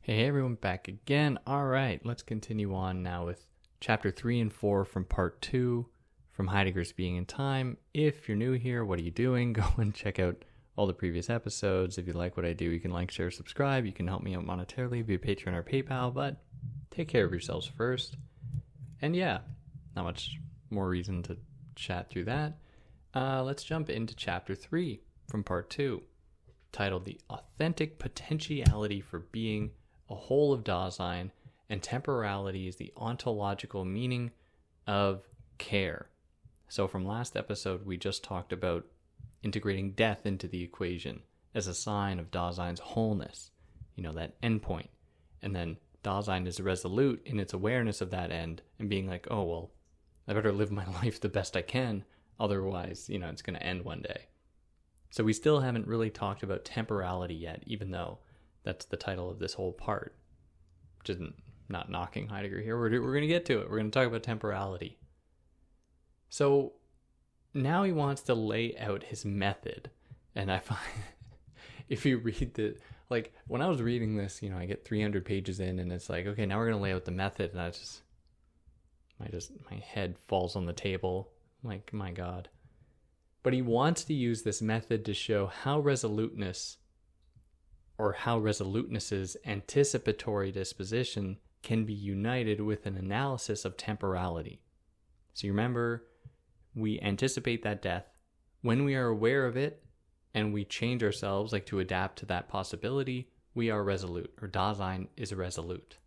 Hey everyone, back again. All right, let's continue on now with chapter 3 and 4 from part 2 from Heidegger's Being in Time. If you're new here, what are you doing? Go and check out all the previous episodes. If you like what I do, you can like, share, subscribe. You can help me out monetarily via Patreon or PayPal, but take care of yourselves first. And yeah, not much more reason to chat through that. Let's jump into chapter 3 from part 2, titled The Authentic Potentiality for Being a Whole of Dasein, and Temporality is the Ontological Meaning of Care. So from last episode, we just talked about integrating death into the equation as a sign of Dasein's wholeness, that endpoint. And then Dasein is resolute in its awareness of that end and being like, oh, well, I better live my life the best I can. Otherwise, it's going to end one day. So we still haven't really talked about temporality yet, even though that's the title of this whole part, which isn't not knocking Heidegger here. We're going to get to it. We're going to talk about temporality. So now he wants to lay out his method. And I find if you read when I was reading this, I get 300 pages in and it's like, okay, now we're going to lay out the method. And my head falls on the table. I'm like, my God. But he wants to use this method to show how resoluteness's anticipatory disposition can be united with an analysis of temporality. So you remember, we anticipate that death. When we are aware of it and we change ourselves to adapt to that possibility, we are resolute, or Dasein is resolute.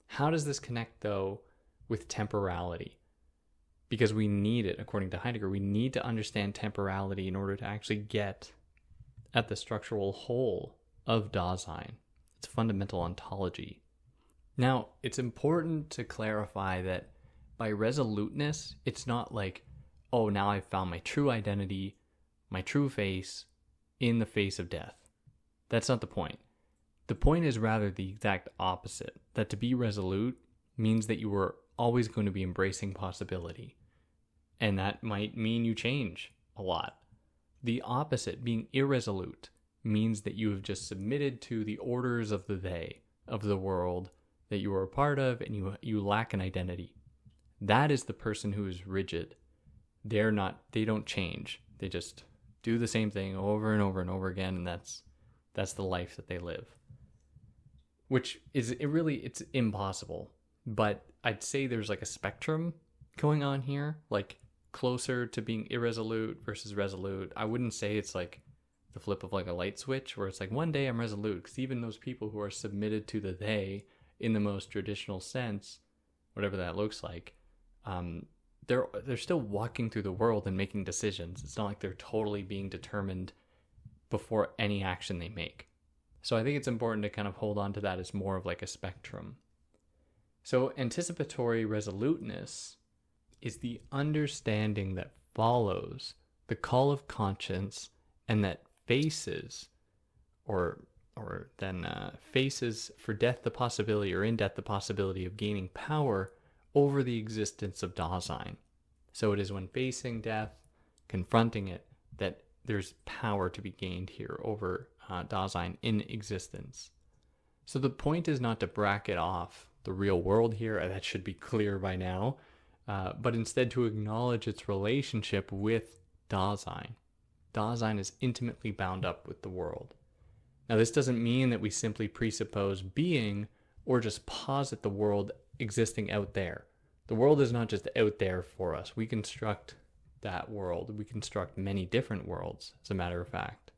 How does this connect, though, with temporality? Because we need it, according to Heidegger, we need to understand temporality in order to actually get at the structural whole of Dasein. It's fundamental ontology. Now, it's important to clarify that by resoluteness, it's not like, oh, now I've found my true identity, my true face, in the face of death. That's not the point. The point is rather the exact opposite, that to be resolute means that you are always going to be embracing possibility. And that might mean you change a lot. The opposite, being irresolute, means that you have just submitted to the orders of the they, of the world that you are a part of, and you lack an identity. That is the person who is rigid. They don't change. They just do the same thing over and over and over again, and that's the life that they live. Which is, it's impossible. But I'd say there's a spectrum going on here, closer to being irresolute versus resolute. I wouldn't say it's the flip of a light switch where it's one day I'm resolute, because even those people who are submitted to the they in the most traditional sense, whatever that looks like, they're still walking through the world and making decisions. It's not like they're totally being determined before any action they make. So I think it's important to kind of hold on to that as more of a spectrum. So anticipatory resoluteness is the understanding that follows the call of conscience and that faces faces for death the possibility, or in death the possibility of gaining power over the existence of Dasein. So it is when facing death, confronting it, that there's power to be gained here over Dasein in existence. So the point is not to bracket off the real world here, that should be clear by now, but instead to acknowledge its relationship with Dasein. Dasein is intimately bound up with the world. Now, this doesn't mean that we simply presuppose being or just posit the world existing out there. The world is not just out there for us. We construct that world. We construct many different worlds, as a matter of fact.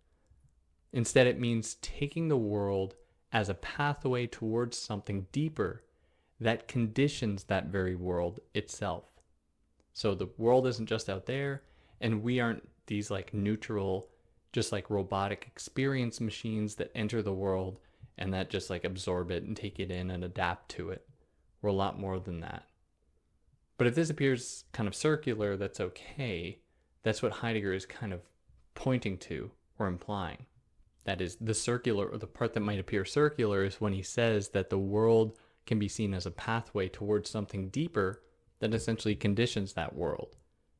Instead, it means taking the world as a pathway towards something deeper that conditions that very world itself. So the world isn't just out there, and we aren't these neutral, just robotic experience machines that enter the world and that just absorb it and take it in and adapt to it. We're a lot more than that. But if this appears kind of circular, that's okay. That's what Heidegger is kind of pointing to or implying. That is, the circular, or the part that might appear circular, is when he says that the world can be seen as a pathway towards something deeper that essentially conditions that world.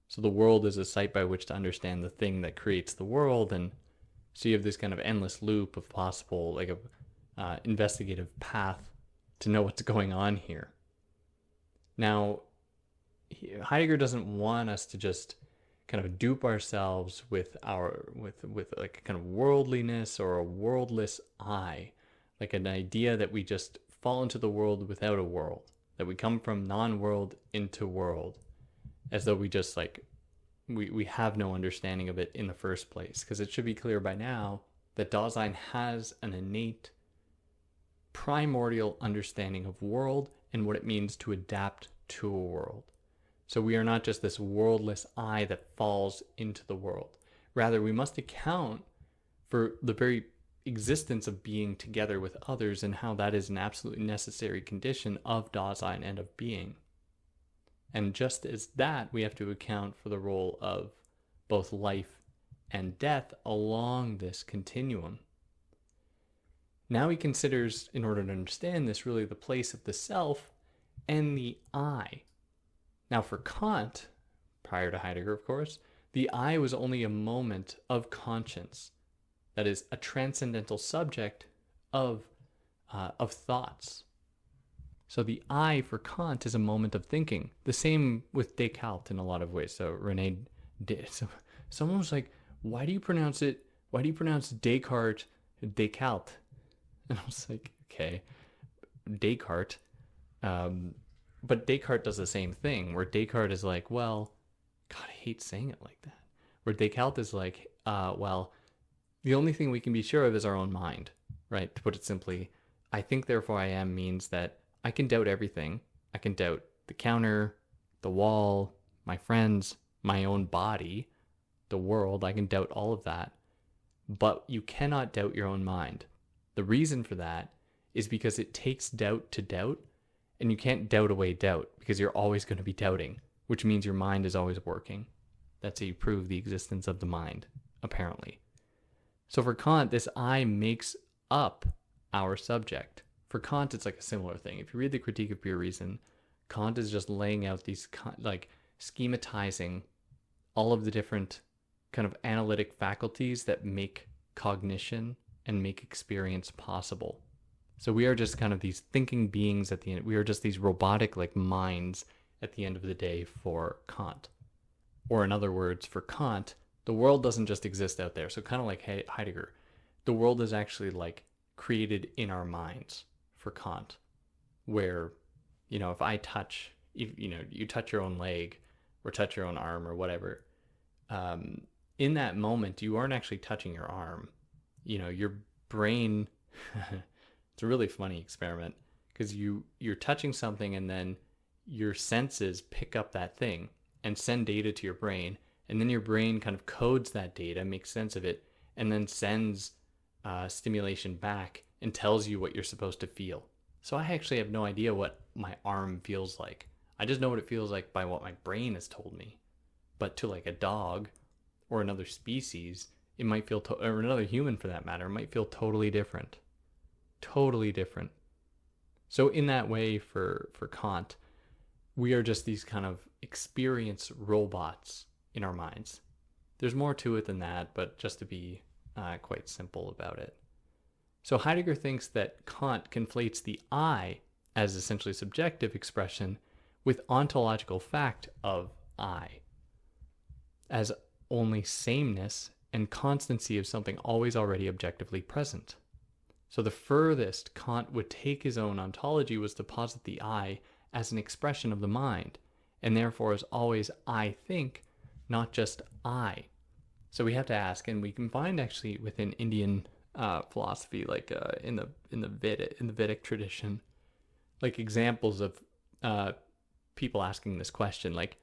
So the world is a site by which to understand the thing that creates the world, and so you have this kind of endless loop of possible, investigative path to know what's going on here. Now, Heidegger doesn't want us to just kind of dupe ourselves with like a kind of worldliness or a worldless I, like an idea that we just fall into the world without a world, that we come from non-world into world, as though we just like we have no understanding of it in the first place. Because it should be clear by now that Dasein has an innate primordial understanding of world and what it means to adapt to a world. So we are not just this worldless I that falls into the world. Rather, we must account for the very existence of being together with others and how that is an absolutely necessary condition of Dasein and of being. And just as that, we have to account for the role of both life and death along this continuum. Now he considers, in order to understand this, really the place of the self and the I. Now for Kant, prior to Heidegger of course, the I was only a moment of conscience, that is, a transcendental subject of thoughts. So the I for Kant is a moment of thinking. The same with Descartes in a lot of ways. So someone was like, why do you pronounce Descartes Descartes? And I was like, okay, Descartes. But Descartes does the same thing, where Descartes is like, well, God, I hate saying it like that. Where Descartes is like, well, the only thing we can be sure of is our own mind, right? To put it simply, I think, therefore I am means that I can doubt everything. I can doubt the counter, the wall, my friends, my own body, the world. I can doubt all of that. But you cannot doubt your own mind. The reason for that is because it takes doubt to doubt. And you can't doubt away doubt because you're always going to be doubting, which means your mind is always working. That's how you prove the existence of the mind, apparently. So for Kant, this I makes up our subject. For Kant, it's like a similar thing. If you read the Critique of Pure Reason, Kant is just laying out these, like, schematizing all of the different kind of analytic faculties that make cognition and make experience possible. So we are just kind of these thinking beings at the end. We are just these robotic like minds at the end of the day for Kant. Or in other words, for Kant, the world doesn't just exist out there. So kind of like Heidegger, the world is actually like created in our minds for Kant, where, you know, if I touch, you touch your own leg or touch your own arm or whatever, in that moment, you aren't actually touching your arm. You know, your brain... It's a really funny experiment because you're touching something and then your senses pick up that thing and send data to your brain, and then your brain kind of codes that data, makes sense of it, and then sends stimulation back and tells you what you're supposed to feel. So I actually have no idea what my arm feels like. I just know what it feels like by what my brain has told me. But to like a dog or another species, it might feel, or another human for that matter, it might feel totally different. Totally different. So in that way, for Kant, we are just these kind of experience robots in our minds. There's more to it than that, but just to be quite simple about it. So Heidegger thinks that Kant conflates the I as essentially subjective expression with ontological fact of I, as only sameness and constancy of something always already objectively present. So the furthest Kant would take his own ontology was to posit the I as an expression of the mind, and therefore as always I think, not just I. So we have to ask, and we can find actually within Indian philosophy, like in the Vedic tradition, like examples of people asking this question, like,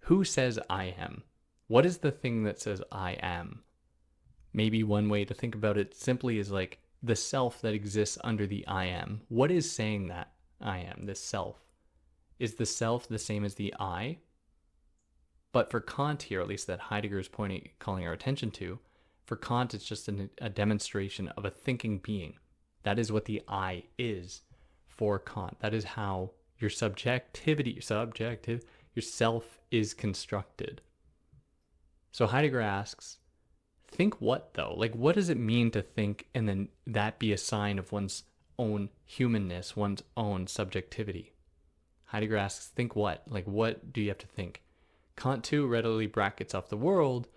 who says I am? What is the thing that says I am? Maybe one way to think about it simply is like the self that exists under the I am. What is saying that I am, this self? Is the self the same as the I? But for Kant here, at least that Heidegger is calling our attention to, for Kant it's just a demonstration of a thinking being. That is what the I is for Kant. That is how your your self is constructed. So Heidegger asks, think what though? Like, what does it mean to think and then that be a sign of one's own humanness, one's own subjectivity. Heidegger asks, think what? Like, what do you have to think? Kant too readily brackets off the world,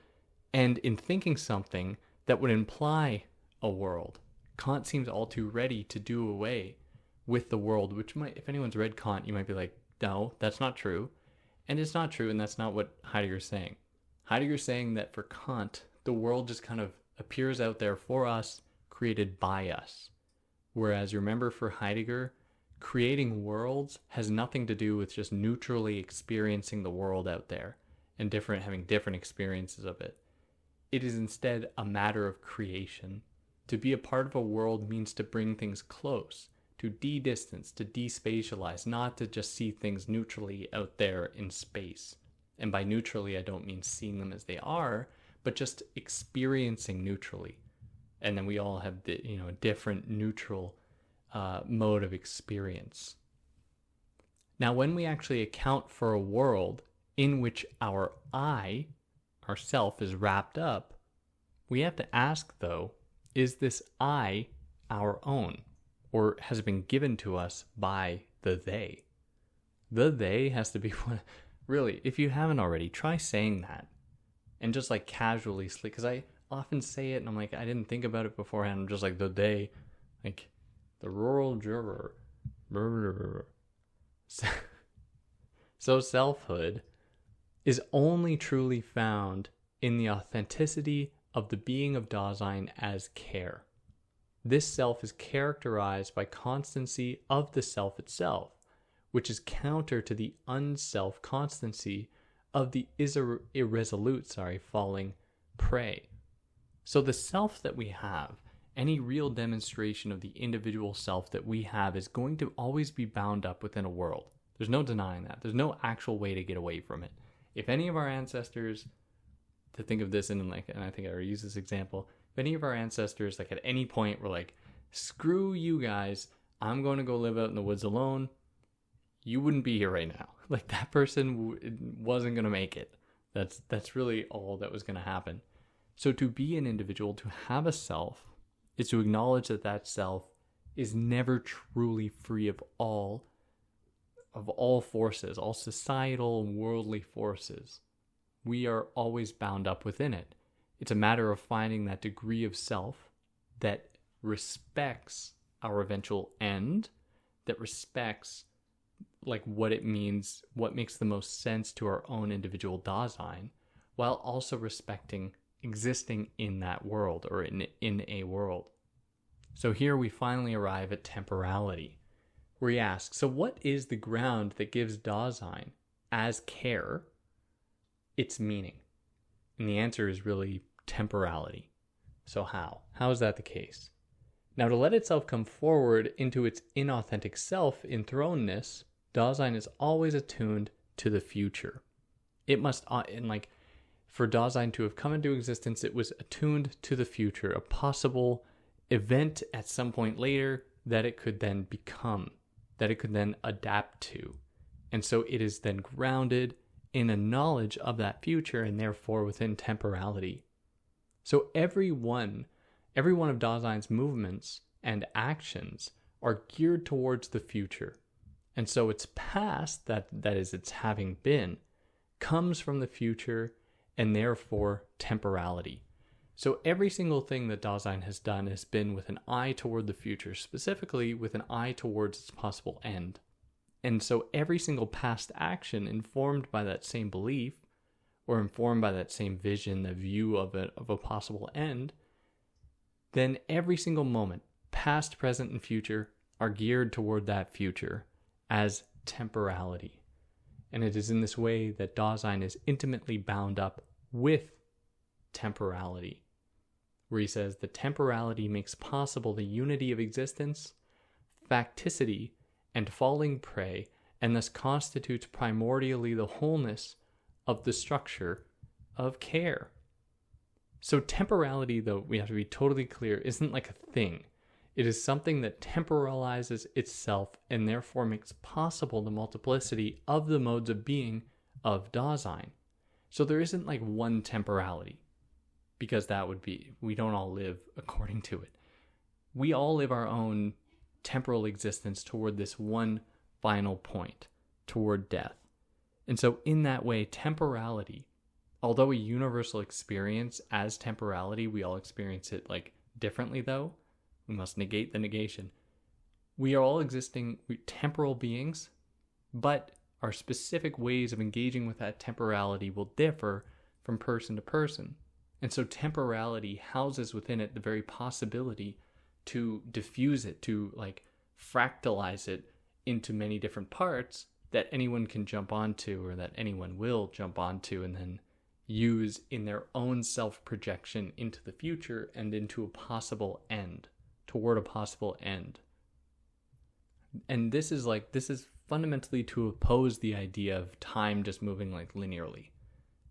and in thinking something that would imply a world, Kant seems all too ready to do away with the world, which might, if anyone's read Kant, you might be like, no, that's not true. And it's not true, and that's not what Heidegger's saying. Heidegger's saying that for Kant, the world just kind of appears out there for us, created by us. Whereas, remember, for Heidegger, creating worlds has nothing to do with just neutrally experiencing the world out there and having different experiences of it. It is instead a matter of creation. To be a part of a world means to bring things close, to de-distance, to despatialize, not to just see things neutrally out there in space. And by neutrally, I don't mean seeing them as they are, but just experiencing neutrally. And then we all have a different neutral mode of experience. Now, when we actually account for a world in which our I, our self, is wrapped up, we have to ask, though, is this I our own, or has it been given to us by the they? The they has to be one. Really, if you haven't already, try saying that. And just like casually, because I often say it and I'm like, I didn't think about it beforehand. I'm just like, the they, like the rural juror. So selfhood is only truly found in the authenticity of the being of Dasein as care. This self is characterized by constancy of the self itself, which is counter to the unself constancy of the irresolute, falling prey. So the self that we have, any real demonstration of the individual self that we have, is going to always be bound up within a world. There's no denying that. There's no actual way to get away from it. If any of our ancestors, to think of this and I think I already used this example, if any of our ancestors at any point were like, screw you guys, I'm going to go live out in the woods alone, you wouldn't be here right now. That person wasn't going to make it. That's really all that was going to happen. So to be an individual, to have a self, is to acknowledge that self is never truly free of all forces, all societal and worldly forces. We are always bound up within it. It's a matter of finding that degree of self that respects our eventual end, that respects what it means, what makes the most sense to our own individual Dasein, while also respecting existing in that world, or in a world. So here we finally arrive at temporality, where he asks, so what is the ground that gives Dasein, as care, its meaning? And the answer is really temporality. So how? How is that the case? Now, to let itself come forward into its inauthentic self, enthronedness, Dasein is always attuned to the future. It must, for Dasein to have come into existence, it was attuned to the future, a possible event at some point later that it could then become, that it could then adapt to. And so it is then grounded in a knowledge of that future, and therefore within temporality. So every one of Dasein's movements and actions are geared towards the future. And so its past, that is its having been, comes from the future, and therefore temporality. So every single thing that Dasein has done has been with an eye toward the future, specifically with an eye towards its possible end. And so every single past action informed by that same belief, or informed by that same vision, the view of a possible end, then every single moment, past, present, and future, are geared toward that future as temporality. And it is in this way that Dasein is intimately bound up with temporality, where he says the temporality makes possible the unity of existence, facticity, and falling prey, and thus constitutes primordially the wholeness of the structure of care. So temporality, though, we have to be totally clear, isn't like a thing. It is something that temporalizes itself and therefore makes possible the multiplicity of the modes of being of Dasein. So there isn't one temporality, because that would be, we don't all live according to it. We all live our own temporal existence toward this one final point, toward death. And so in that way, temporality, although a universal experience as temporality, we all experience it like differently though. We must negate the negation. We are all existing temporal beings, but our specific ways of engaging with that temporality will differ from person to person. And so temporality houses within it the very possibility to diffuse it, to like fractalize it into many different parts that anyone can jump onto, or that anyone will jump onto and then use in their own self-projection into the future and into a possible end, toward a possible end. And this is fundamentally to oppose the idea of time just moving like linearly.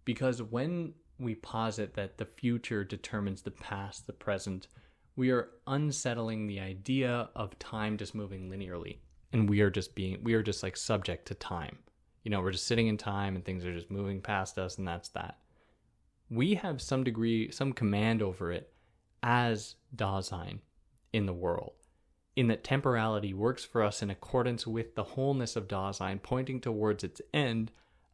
Because when we posit that the future determines the past, the present, we are unsettling the idea of time just moving linearly. And we are just like subject to time. We're just sitting in time and things are just moving past us, and that's that. We have some command over it as Dasein in the world, in that temporality works for us in accordance with the wholeness of Dasein, pointing towards its end,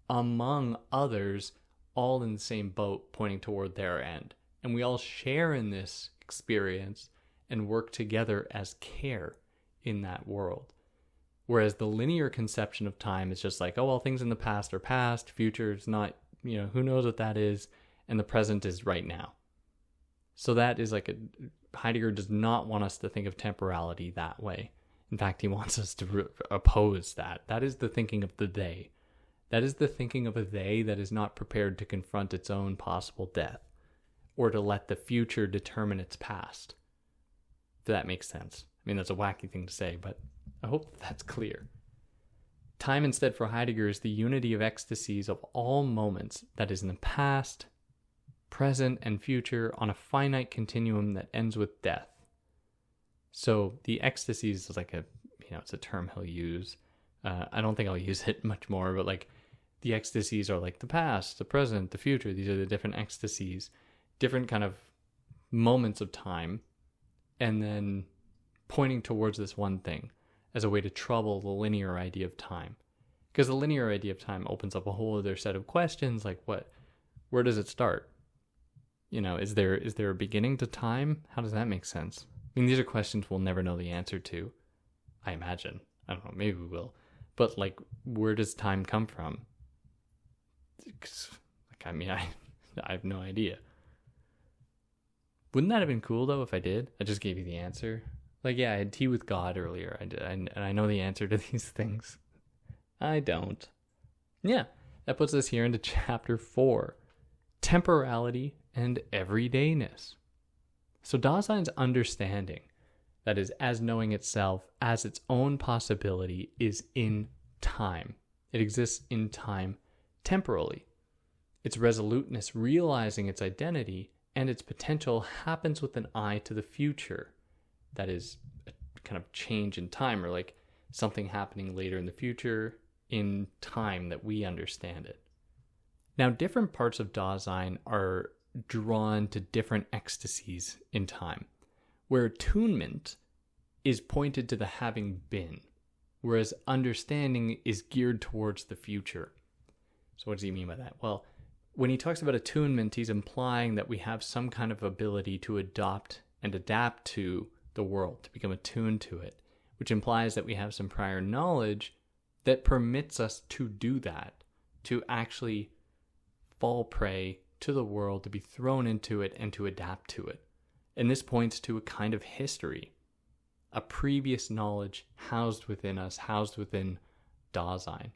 among others, all in the same boat, pointing toward their end. And we all share in this experience and work together as care in that world. Whereas the linear conception of time is just like, oh, well, things in the past are past, future is not, who knows what that is, and the present is right now. So that is Heidegger does not want us to think of temporality that way. In fact, he wants us to oppose that. That is the thinking of the they. That is the thinking of a they that is not prepared to confront its own possible death, or to let the future determine its past. If that makes sense. I mean, that's a wacky thing to say, but I hope that's clear. Time instead for Heidegger is the unity of ecstasies of all moments that is in the past, present, and future on a finite continuum that ends with death. So the ecstasies is it's a term he'll use. I don't think I'll use it much more, but the ecstasies are like the past, the present, the future. These are the different ecstasies, different kind of moments of time, and then pointing towards this one thing as a way to trouble the linear idea of time. Because the linear idea of time opens up a whole other set of questions, like where does it start? Is there a beginning to time? How does that make sense? I mean, these are questions we'll never know the answer to, I imagine. I don't know, maybe we will. But where does time come from? I have no idea. Wouldn't that have been cool though if I did? I just gave you the answer. I had tea with God earlier, and I know the answer to these things. I don't. Yeah, that puts us here into chapter 4, temporality and everydayness. So Dasein's understanding, that is, as knowing itself, as its own possibility, is in time. It exists in time temporally. Its resoluteness, realizing its identity and its potential, happens with an eye to the future. That is a kind of change in time, or something happening later in the future in time that we understand it. Now, different parts of Dasein are drawn to different ecstasies in time, where attunement is pointed to the having been, whereas understanding is geared towards the future. So what does he mean by that? Well, when he talks about attunement, he's implying that we have some kind of ability to adopt and adapt to the world, to become attuned to it, which implies that we have some prior knowledge that permits us to do that, to actually fall prey to the world, to be thrown into it and to adapt to it. And this points to a kind of history, a previous knowledge housed within us, housed within Dasein.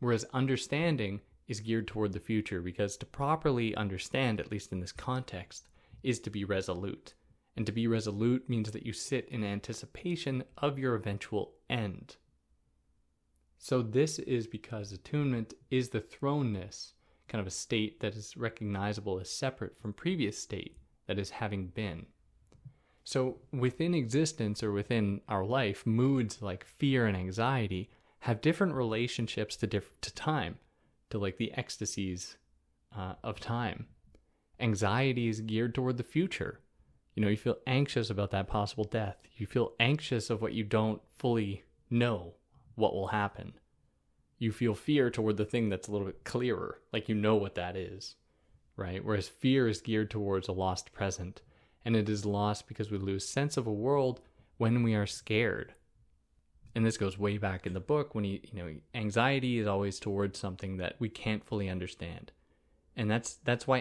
Whereas understanding is geared toward the future, because to properly understand, at least in this context, is to be resolute. And to be resolute means that you sit in anticipation of your eventual end. So this is because attunement is the thrownness, kind of a state that is recognizable as separate from previous state, that is having been. So within existence, or within our life, moods like fear and anxiety have different relationships to time, to the ecstasies of time. Anxiety is geared toward the future. You feel anxious about that possible death. You feel anxious of what you don't fully know what will happen. You feel fear toward the thing that's a little bit clearer, like you know what that is, right? Whereas fear is geared towards a lost present, and it is lost because we lose sense of a world when we are scared. And this goes way back in the book when anxiety is always towards something that we can't fully understand. And that's why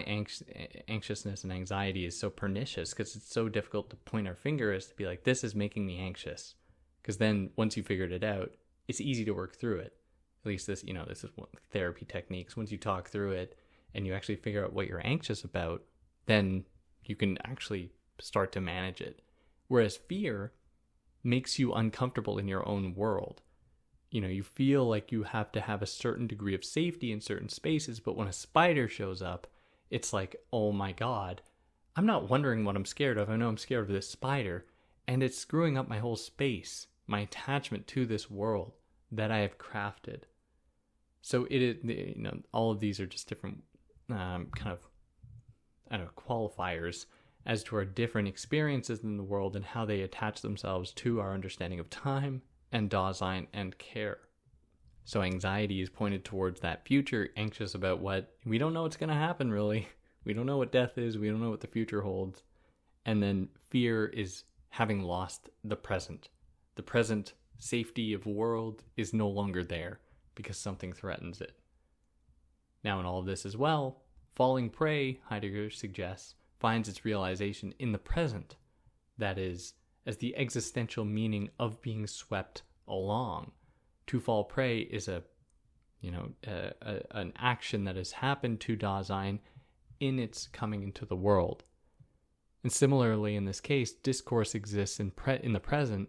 anxiousness and anxiety is so pernicious, because it's so difficult to point our finger as to be like, this is making me anxious. Because then once you figured it out, it's easy to work through it. At least this is one of therapy techniques. Once you talk through it and you actually figure out what you're anxious about, then you can actually start to manage it. Whereas fear makes you uncomfortable in your own world. You feel like you have to have a certain degree of safety in certain spaces, but when a spider shows up, it's like, oh my God, I'm not wondering what I'm scared of. I know I'm scared of this spider, and it's screwing up my whole space, my attachment to this world that I have crafted. So it is, all of these are just different qualifiers as to our different experiences in the world and how they attach themselves to our understanding of time and Dasein and care. So anxiety is pointed towards that future, anxious about what we don't know what's going to happen, really. We don't know what death is. We don't know what the future holds. And then fear is having lost the present. The present safety of world is no longer there because something threatens it. Now, in all of this as well, falling prey, Heidegger suggests, finds its realization in the present. That is, as the existential meaning of being swept along. To fall prey is an action that has happened to Dasein in its coming into the world. And similarly, in this case, discourse exists in the present,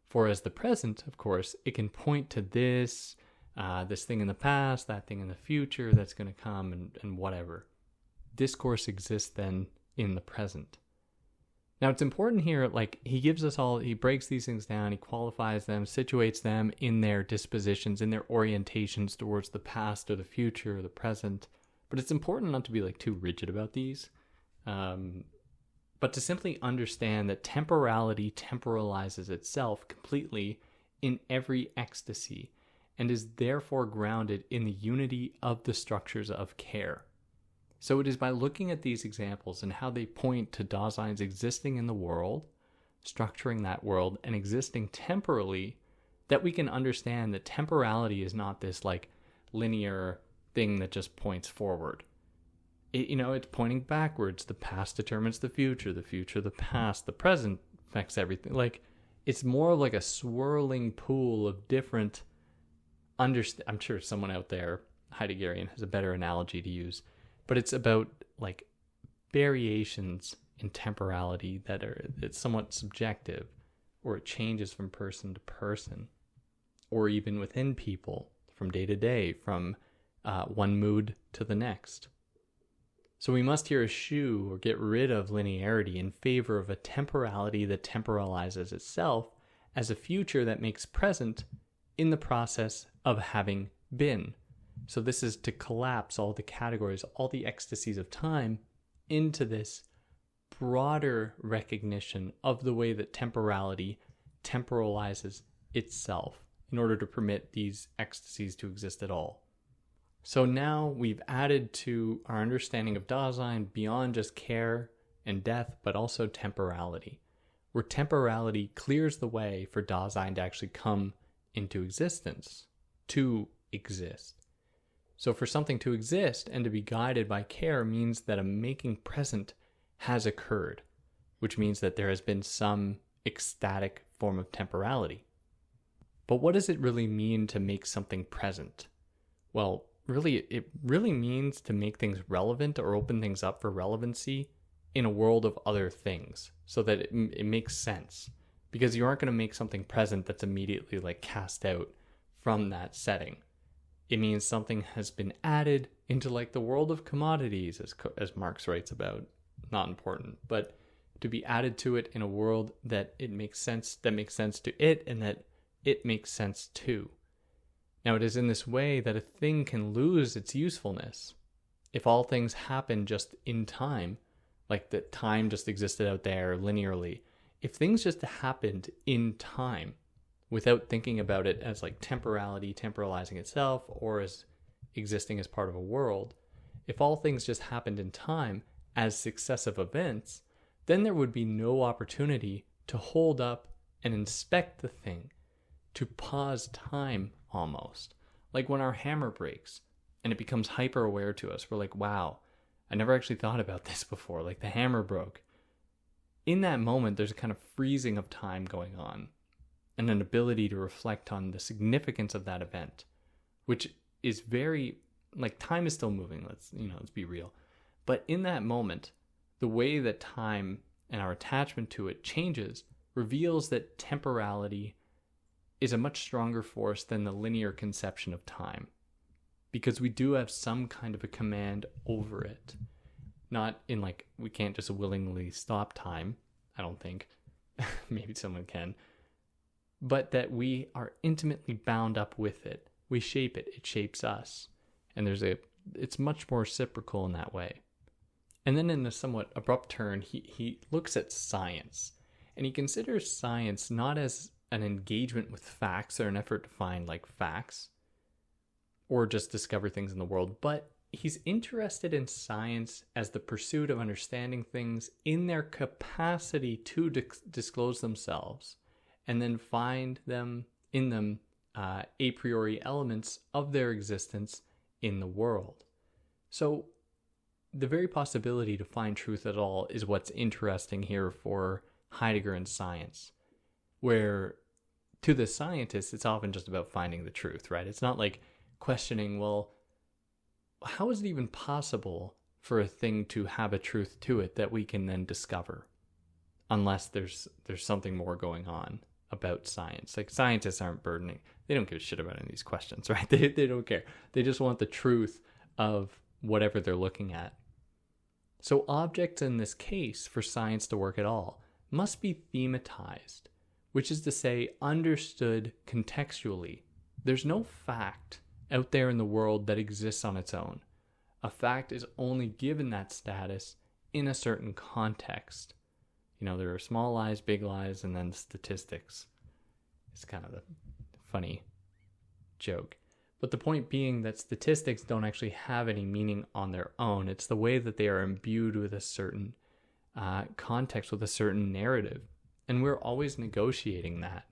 for as the present, of course, it can point to this thing in the past, that thing in the future that's going to come, and whatever. Discourse exists then in the present. Now, it's important here, he breaks these things down, he qualifies them, situates them in their dispositions, in their orientations towards the past or the future or the present. But it's important not to be too rigid about these, but to simply understand that temporality temporalizes itself completely in every ecstasy and is therefore grounded in the unity of the structures of care. So it is by looking at these examples and how they point to Dasein's existing in the world, structuring that world, and existing temporally, that we can understand that temporality is not this linear thing that just points forward. It's pointing backwards. The past determines the future the past, the present affects everything. It's more like a swirling pool of different I'm sure someone out there, Heideggerian, has a better analogy to use. But it's about variations in temporality it's somewhat subjective, or it changes from person to person, or even within people from day to day, from one mood to the next. So we must here eschew or get rid of linearity in favor of a temporality that temporalizes itself as a future that makes present in the process of having been. So this is to collapse all the categories, all the ecstasies of time into this broader recognition of the way that temporality temporalizes itself in order to permit these ecstasies to exist at all. So now we've added to our understanding of Dasein beyond just care and death, but also temporality, where temporality clears the way for Dasein to actually come into existence, to exist. So for something to exist and to be guided by care means that a making present has occurred, which means that there has been some ecstatic form of temporality. But what does it really mean to make something present? Well, it really means to make things relevant or open things up for relevancy in a world of other things so that it makes sense. Because you aren't going to make something present that's immediately cast out from that setting. It means something has been added into the world of commodities, as Marx writes about. Not important, but to be added to it in a world that makes sense to it, and that it makes sense to. Now, it is in this way that a thing can lose its usefulness. If all things happen just in time, like that time just existed out there linearly. If things just happened in time without thinking about it as like temporality, temporalizing itself, or as existing as part of a world, if all things just happened in time as successive events, then there would be no opportunity to hold up and inspect the thing, to pause time almost. Like when our hammer breaks and it becomes hyper aware to us, we're like, wow, I never actually thought about this before. Like the hammer broke. In that moment, there's a kind of freezing of time going on and an ability to reflect on the significance of that event, which is very, like, time is still moving. Let's be real. But in that moment, the way that time and our attachment to it changes reveals that temporality is a much stronger force than the linear conception of time, because we do have some kind of a command over it. Not in like, we can't just willingly stop time, I don't think. Maybe someone can. But that we are intimately bound up with it. We shape it. It shapes us. And it's much more reciprocal in that way. And then in a somewhat abrupt turn, he looks at science. And he considers science not as an engagement with facts or an effort to find like facts or just discover things in the world, but he's interested in science as the pursuit of understanding things in their capacity to disclose themselves, and then find them in them a priori elements of their existence in the world. So the very possibility to find truth at all is what's interesting here for Heidegger and science, where to the scientist, it's often just about finding the truth, right? It's not like questioning, well, how is it even possible for a thing to have a truth to it that we can then discover, unless there's something more going on about science. Like, scientists aren't burdening. They don't give a shit about any of these questions, right? They don't care. They just want the truth of whatever they're looking at. So objects in this case, for science to work at all, must be thematized, which is to say understood contextually. There's no fact out there in the world that exists on its own. A fact is only given that status in a certain context. There are small lies, big lies, and then statistics. It's kind of a funny joke. But the point being that statistics don't actually have any meaning on their own. It's the way that they are imbued with a certain context, with a certain narrative. And we're always negotiating that.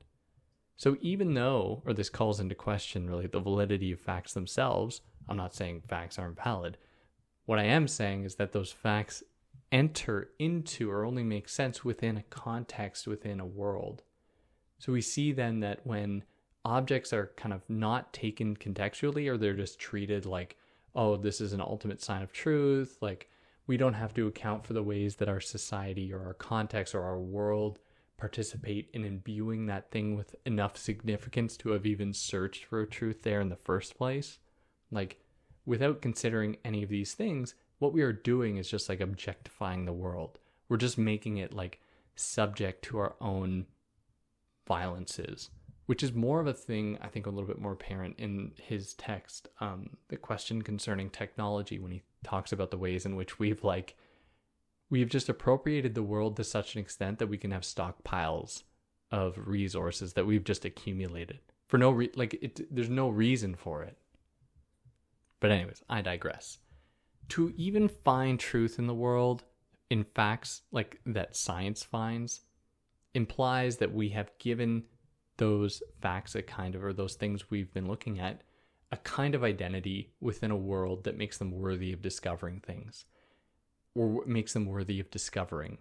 So even though, or this calls into question really the validity of facts themselves, I'm not saying facts aren't valid. What I am saying is that those facts enter into or only make sense within a context, within a world. So we see then that when objects are kind of not taken contextually, or they're just treated like, oh, this is an ultimate sign of truth, like we don't have to account for the ways that our society or our context or our world participate in imbuing that thing with enough significance to have even searched for a truth there in the first place. Like, without considering any of these things, what we are doing is just like objectifying the world. We're just making it like subject to our own violences, which is more of a thing, I think, a little bit more apparent in his text, the question concerning technology, when he talks about the ways in which we've just appropriated the world to such an extent that we can have stockpiles of resources that we've just accumulated for there's no reason for it. But anyways, I digress. To even find truth in the world, in facts like that science finds, implies that we have given those facts or those things we've been looking at a kind of identity within a world that makes them worthy of discovering things, or makes them worthy of discovering,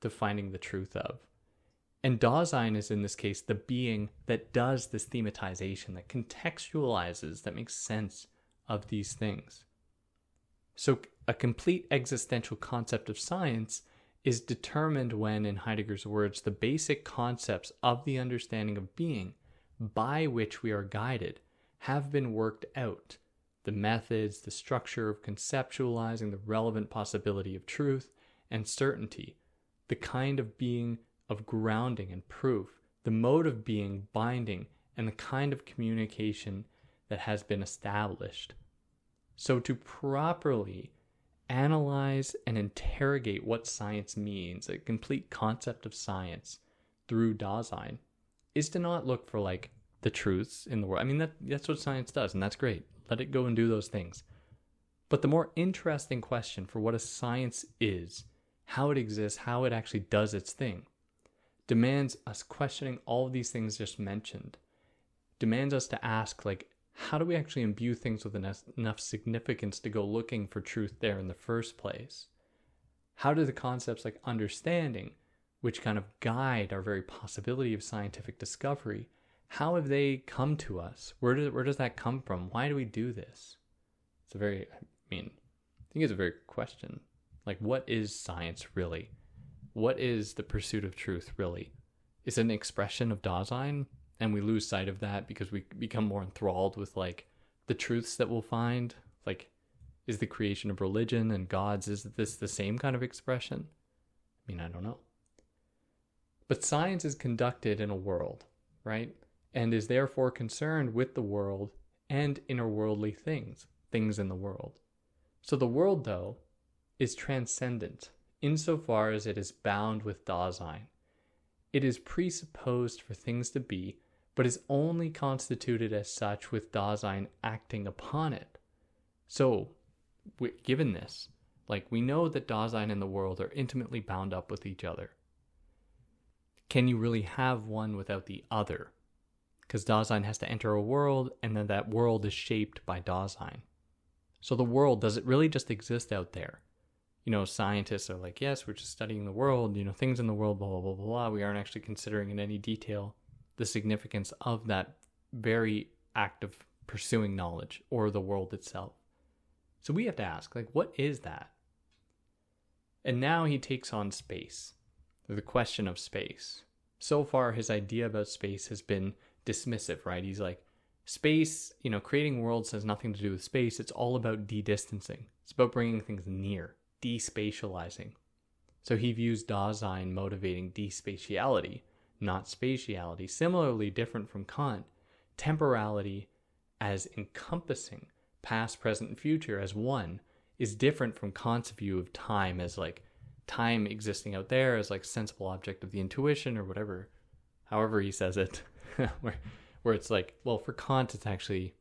to finding the truth of. And Dasein is, in this case, the being that does this thematization, that contextualizes, that makes sense of these things. So a complete existential concept of science is determined when, in Heidegger's words, the basic concepts of the understanding of being by which we are guided have been worked out. The methods, the structure of conceptualizing the relevant possibility of truth and certainty, the kind of being of grounding and proof, the mode of being binding, and the kind of communication that has been established. So to properly analyze and interrogate what science means, a complete concept of science through Dasein, is to not look for like the truths in the world. I mean, that's what science does, and that's great. Let it go and do those things. But the more interesting question for what a science is, how it exists, how it actually does its thing, demands us questioning all of these things just mentioned, demands us to ask, like, how do we actually imbue things with enough significance to go looking for truth there in the first place? How do the concepts like understanding, which kind of guide our very possibility of scientific discovery, how have they come to us? Where does that come from? Why do we do this? It's a very, I think it's a very good question. Like, what is science really? What is the pursuit of truth really? Is it an expression of Dasein? And we lose sight of that because we become more enthralled with like the truths that we'll find. Like, is the creation of religion and gods, is this the same kind of expression? I mean, I don't know. But science is conducted in a world, right? And is therefore concerned with the world and interworldly things in the world. So the world, though, is transcendent insofar as it is bound with Dasein. It is presupposed for things to be, but is only constituted as such with Dasein acting upon it. So, given this, like, we know that Dasein and the world are intimately bound up with each other. Can you really have one without the other? Because Dasein has to enter a world, and then that world is shaped by Dasein. So the world, does it really just exist out there? Scientists are like, yes, we're just studying the world, things in the world, blah, blah, blah, blah, blah. We aren't actually considering in any detail the significance of that very act of pursuing knowledge or the world itself. So we have to ask, like, what is that? And now he takes on space, the question of space. So far, his idea about space has been dismissive, right? He's like, space, creating worlds has nothing to do with space. It's all about de-distancing. It's about bringing things near, despatializing. So he views Dasein motivating despatiality, not spatiality. Similarly, different from Kant, temporality as encompassing past, present, and future as one is different from Kant's view of time as like time existing out there as like sensible object of the intuition or whatever, however he says it, where it's like, well, for Kant, it's actually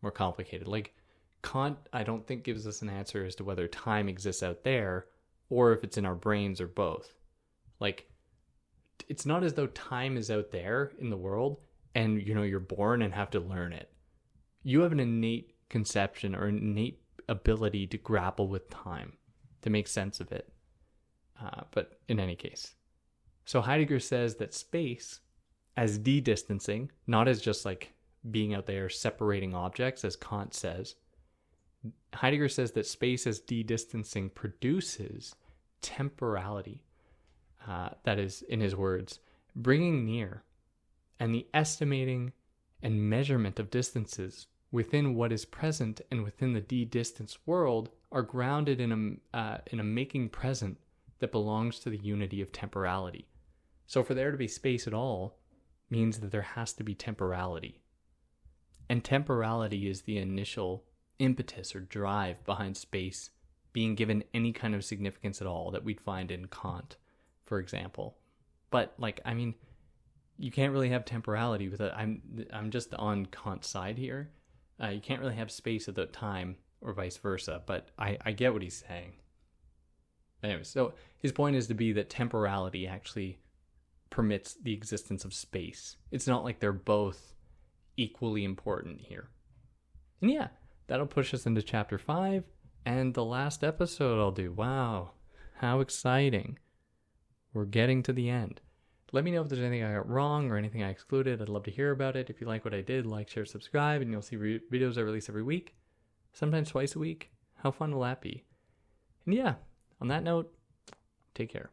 more complicated. Like, Kant, I don't think, gives us an answer as to whether time exists out there or if it's in our brains or both. Like, it's not as though time is out there in the world and, you're born and have to learn it. You have an innate conception or innate ability to grapple with time, to make sense of it. But in any case. So Heidegger says that space, as de-distancing, not as just like being out there separating objects, as Kant says, Heidegger says that space as de-distancing produces temporality. That is, in his words, bringing near, and the estimating and measurement of distances within what is present and within the de-distanced world are grounded in a making present that belongs to the unity of temporality. So for there to be space at all means that there has to be temporality. And temporality is the initial impetus or drive behind space being given any kind of significance at all that we'd find in Kant, for example. But you can't really have temporality without, I'm just on Kant's side here. You can't really have space without time or vice versa, but I get what he's saying. Anyway, so his point is to be that temporality actually permits the existence of space. It's not like they're both equally important here. And yeah, that'll push us into chapter 5 and the last episode I'll do. Wow, how exciting. We're getting to the end. Let me know if there's anything I got wrong or anything I excluded. I'd love to hear about it. If you like what I did, like, share, subscribe, and you'll see videos I release every week, sometimes twice a week. How fun will that be? And yeah, on that note, take care.